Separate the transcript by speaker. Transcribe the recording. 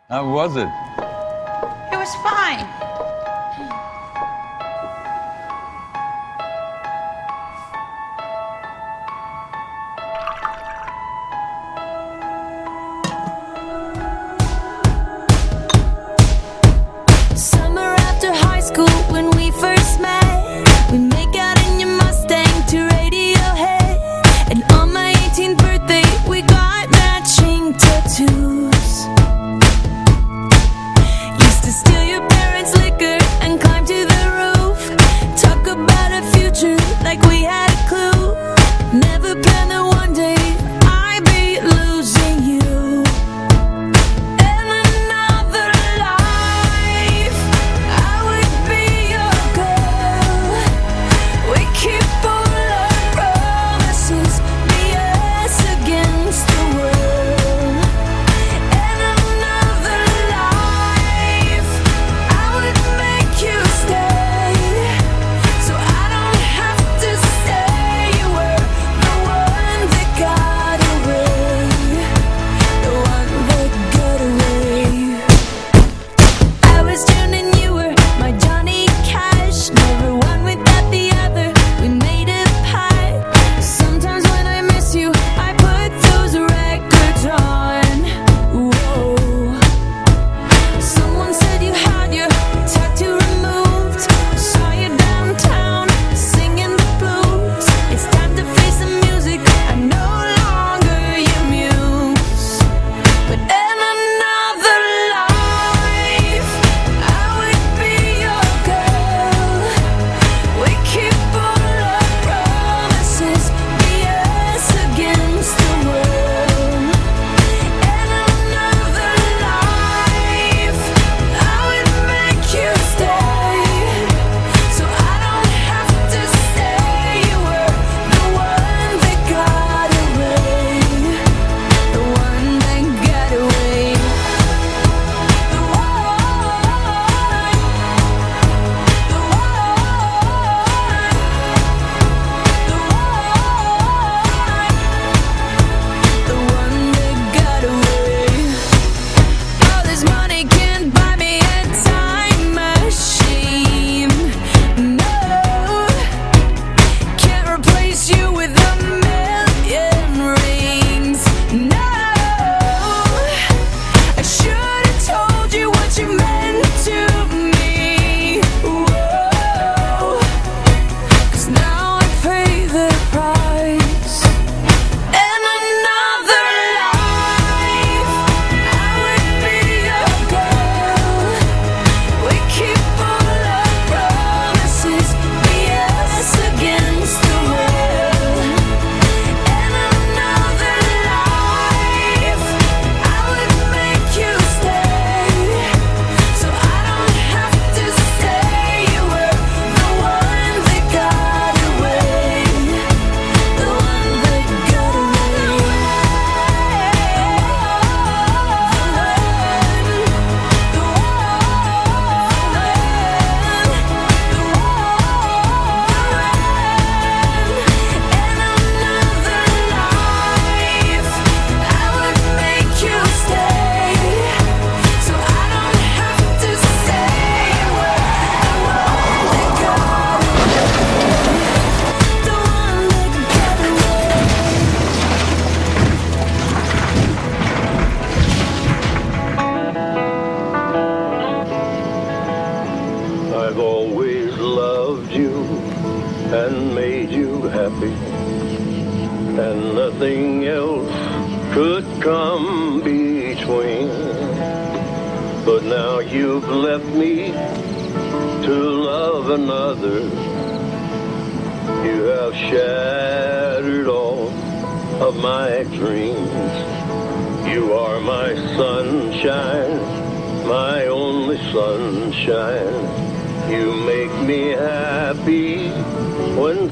Speaker 1: How was it?
Speaker 2: It was fine.
Speaker 3: Summer after high school when we first met, we make out in your Mustang to Radiohead. And on my 18th birthday we got matching tattoos. Used to steal your parents' liquor and climb to the roof. Talk about a future like we had a clue. Never planned that one day I'd be losing you. In another life, I would be your girl. We keep all our promises, be us against the world. In another life, I would make you stay, so I don't have to say you were the one that got away, the one that got away. I was June and you were my Johnny Cash. Never one without the other, we made a pact. Sometimes when I miss you, I put those records on. Whoa. Someone said you had your tattoo removed. Saw you downtown singing the blues. It's time to face the music, I'm no longer your muse. But in another life, I would be your girl. We keep all our promises, be us against the world. In another life, I would make you stay, so I don't have to say you were the one that got away, the one that got away. The one that got away. All this money can't buy me a time machine. No, can't replace you with a million rings. No, I should have told you what you meant to me. Whoa, 'cause now I pay the price. In another life, I would be your girl. We keep all our promises, be us against the world. In another life, I would make you stay, so I don't have to say you were the one that got away, the one that got away. In another life, I would make you stay, so I don't have to say you were the one that got away, the one that got away.
Speaker 4: I've always loved you and made you happy, and nothing else could come between. But now you've left me to love another. You have shattered all of my dreams. You are my sunshine, my only sunshine. You make me happy when